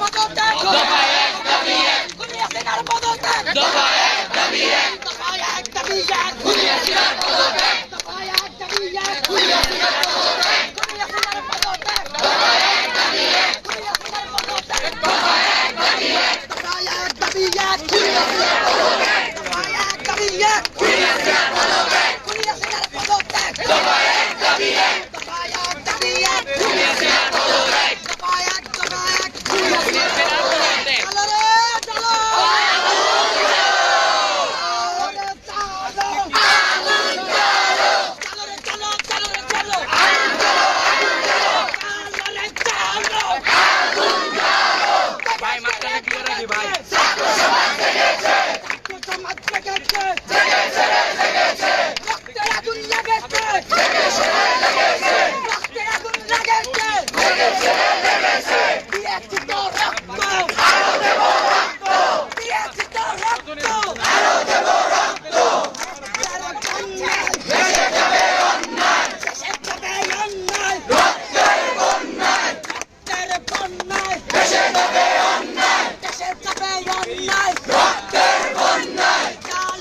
পদত্যাগ দফা 1 দাবি 1 খুনি হাসিনার পদত্যাগ দফা 1 দাবি 1 দফা 1 দাবি 1 খুনি হাসিনার পদত্যাগ দফা 1 দাবি 1 খুনি হাসিনার পদত্যাগ খুনি হাসিনার পদত্যাগ দফা 1 দাবি 1 খুনি হাসিনার পদত্যাগ দফা 1 দাবি 1 দফা 1 দাবি 1 খুনি হাসিনার পদত্যাগ দফা 1 দাবি 1 খুনি হাসিনার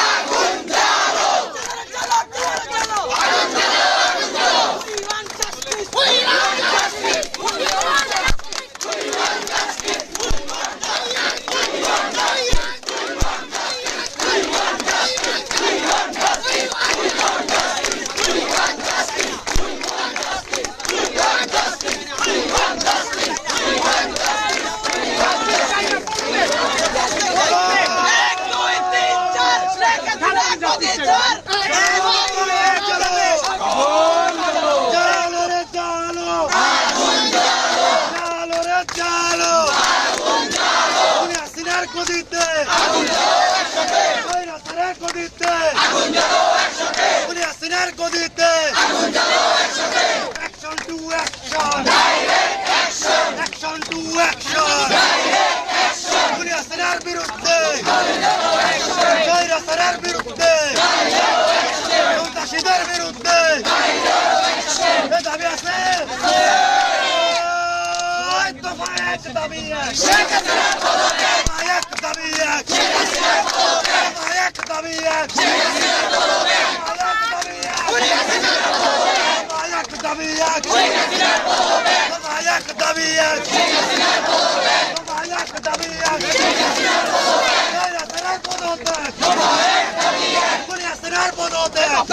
পদত্যাগ খুনি হাসিনার পদত্যাগ দফা 1 দাবি 1 দফা 1 দাবি 1 খুনি হাসিনার পদত্যাগ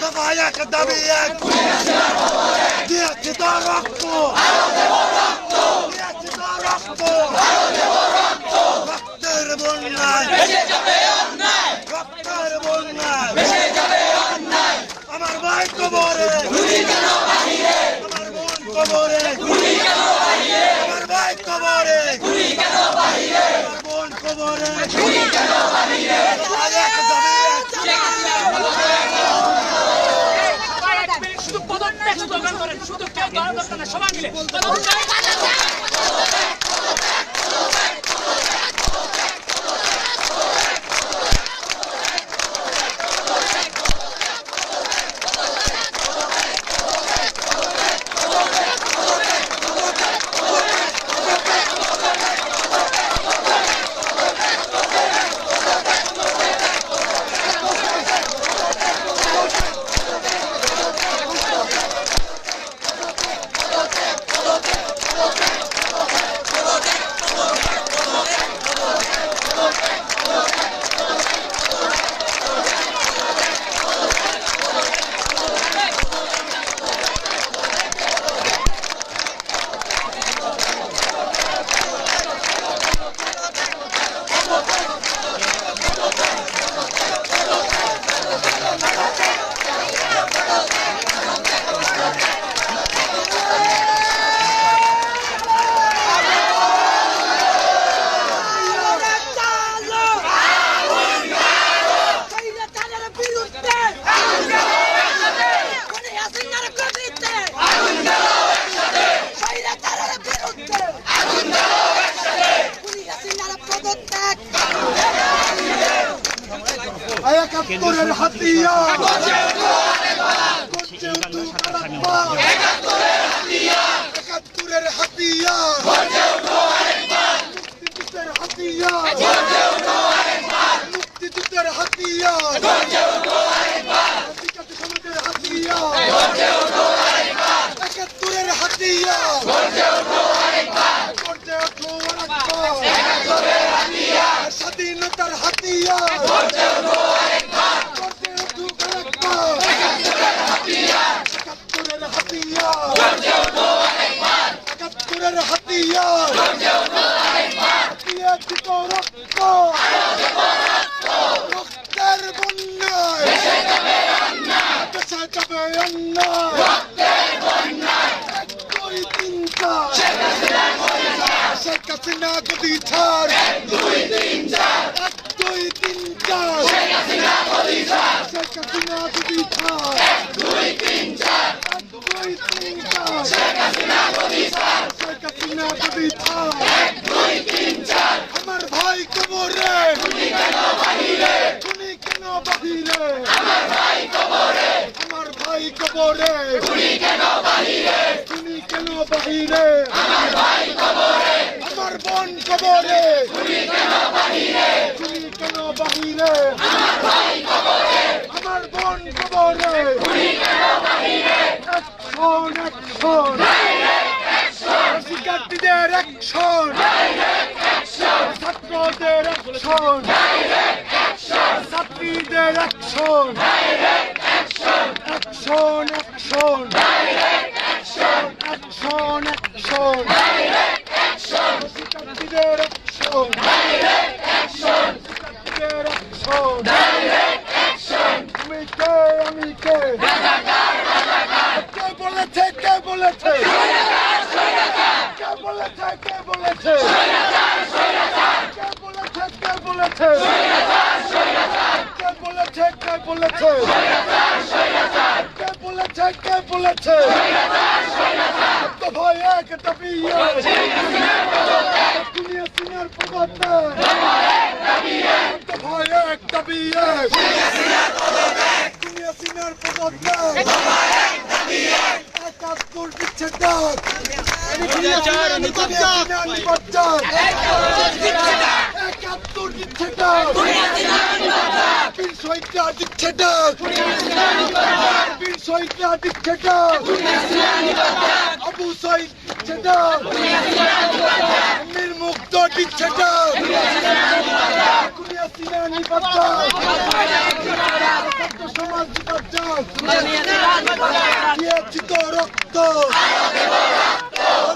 দফা 1 দফা 1 খুনি হাসিনার পদত্যাগ চলো রে চলো শুধু কেউ দরকার না সবাই মিলে একাত্তরের হাতিয়ার গর্জে ওঠো আরেকবার একাত্তরের হাতিয়ার গর্জে ওঠো আরেকবার মুক্তিযুদ্ধের হাতিয়ার গর্জে ওঠো আরেকবার মুক্তিযুদ্ধের হাতিয়ার গর্জে ওঠো আরেকবার আদিবাসী সমাজের হাতিয়ার গর্জে ওঠো আরেকবার একাত্তরের হাতিয়ার গর্জে ওঠো আরেকবার গর্জে ওঠো আরেকবার একাত্তরের হাতিয়ার স্বাধীনতার হাতিয়ার গর্জে ওঠো আরেকবার গর্জে ওঠো আরেকবার একাত্তরের হাতিয়ার একাত্তরের হাতিয়ার গর্জে ওঠো আরেকবার একাত্তরের হাতিয়ার গর্জে ওঠো আরেকবার দিয়েছি তো রক্ত আরো দেব রক্ত রক্তের বন্যায় দেশে যাবে অন্যায় দেশে যাবে অন্যায় রক্তের বন্যায় 1 2 3 4 শেখ হাসিনা গদি ছাড় শেখ হাসিনা গদি ছাড় 1 2 3 4 1 2 3 4 শেখ হাসিনা গদি ছাড় শেখ হাসিনা গদি ছাড় 1 2 3 4 1 2 3 4 শেখ হাসিনা গদি ছাড় শেখ হাসিনা গদি ছাড় 1 2 3 4 আমার ভাই কবরে তুমি কেন বাহিরে তুমি কেন বাহিরে আমার ভাই কবরে আমার ভাই কবরে তুমি কেন বাহিরে তুমি কেন বাহিরে আমার ভাই কবরে আমার বোন কবরে তুমি কেন বাহিরে তুমি কেন বাহিরে আমার ভাই কবরে আমার বোন কবরে তুমি কেন বাহিরে অ্যাকশন অ্যাকশন ডাইরেক্ট অ্যাকশন শিক্ষার্থীদের অ্যাকশন ডাইরেক্ট অ্যাকশন ছাত্রদের অ্যাকশন ডাইরেক্ট অ্যাকশন ছাত্রীদের action direct action action action direct action action action direct action শিক্ষার্থীদের অ্যাকশন ডাইরেক্ট অ্যাকশন শিক্ষার্থীদের অ্যাকশন ডাইরেক্ট অ্যাকশন তুমি কে আমি কে রাজাকার রাজাকার কে বলেছে কে বলেছে রাজাকার রাজাকার কে বলেছে কে বলেছে রাজাকার রাজাকার কে বলেছে কে বলেছে রাজাকার রাজাকার কে বলেছে কে বলেছে রাজাকার রাজাকার কে বলেছে কে বলেছে রাজাকার রাজাকার তো ভাই এক দাবিয়ে দুনিয়া সিনার পদতে ভাই এক দাবিয়ে তো ভাই এক দাবিয়ে দুনিয়া সিনার পদতে দুনিয়া সিনার পদতে ভাই এক দাবিয়ে একাত্তর দিচ্ছে ডাক একাত্তর দিচ্ছে ডাক বীর শহীদরা দিচ্ছে ডাক বীর শহীদরা দিচ্ছে ডাক আবু শহীদ দিচ্ছে ডাক মীর মুগ্ধ দিচ্ছে ডাক দুনিয়া সিনা নিবাজার সমাজ নিবাজার দিয়েছি তো রক্ত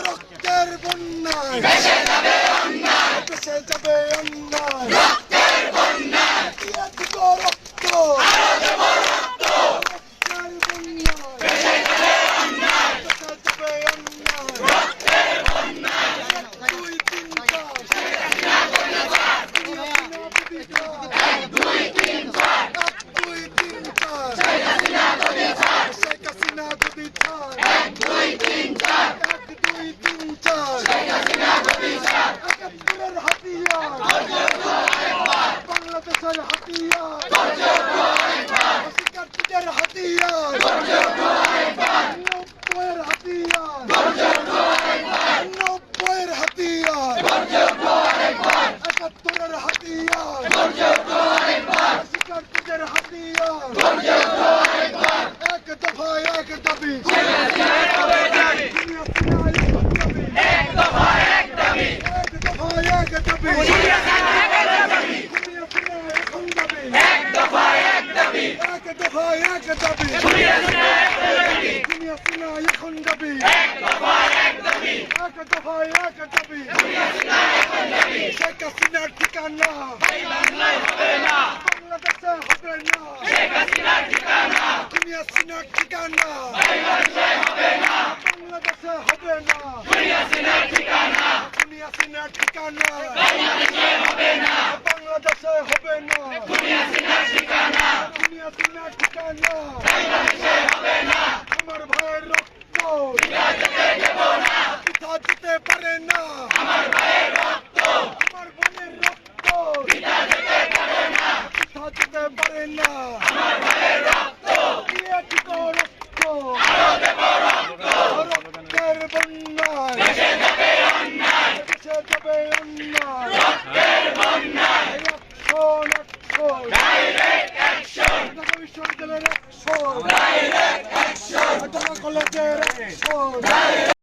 রক্তের বন্যায় দেশে যাবে অন্যায় দেশে যাবে অন্যায় রক্তের বন্যায় দিয়েছি তো রক্ত আরো দেব রক্ত রক্তের বন্যায় দেশে যাবে অন্যায় দেশে যাবে অন্যায় রক্তের বন্যায় 1 2 3 4 শেখ হাসিনা গদি ছাড় 1 2 3 4 1 2 3 4 শেখ হাসিনা গদি ছাড় শেখ হাসিনা গদি ছাড় 1 2 3 4 1 2 3 4 শেখ হাসিনা গদি ছাড় একাত্তরের হাতিয়ার গর্জে ওঠো আরেকবার বাংলাদেশের হাতিয়ার গর্জে ওঠো আরেকবার শিক্ষার্থীদের হাতিয়ার গর্জে ওঠো আরেকবার 90-এর হাতিয়ার গর্জে ওঠো আরেকবার 90-এর হাতিয়ার গর্জে ওঠো আরেকবার একাত্তরের হাতিয়ার গর্জে ওঠো আরেকবার শিক্ষার্থীদের হাতিয়ার গর্জে ওঠো আরেকবার এক দফা এক দাবি শেখ হাসিনার কবে যাবে দুনিয়া সিনার দাবি এক দফা এক দাবি এক দফা এক দাবি দুনিয়া সিনার দাবি দুনিয়া সিনার এখন দাবি এক দফা এক দাবি এক দফা এক দাবি দুনিয়া সিনার দাবি দুনিয়া সিনার এখন দাবি এক দফা এক দাবি এক দফা এক দাবি দুনিয়া সিনার এখন দাবি শেখ হাসিনার ঠিকানা এই বাংলায় হবে না বাংলাদেশে হবে না শেখ হাসিনার ঠিকানা দুনিয়া সিনার ঠিকানা এই বাংলায় হবে না বাংলাদেশে হবে না দুনিয়া সিনার ঠিকানা দুনিয়া সিনার ঠিকানা বাংলাদেশে হবে না বাংলাদেশে হবে না দুনিয়া সিনার ঠিকানা দুনিয়া সিনার ঠিকানা বাংলাদেশে হবে না আমার ভাইয়ের রক্ত পিতা যেতে দেব না পিতা যেতে পারে না আমার ভাইয়ের রক্ত আমার বোনের রক্ত পিতা যেতে পারে না পিতা যেতে পারে না দিয়েছি তো রক্ত রক্তের বন্যায় দেশে যাবে অন্যায় ঢাকা বিশ্ববিদ্যালয়ের 100 ঢাকা কলেজের 100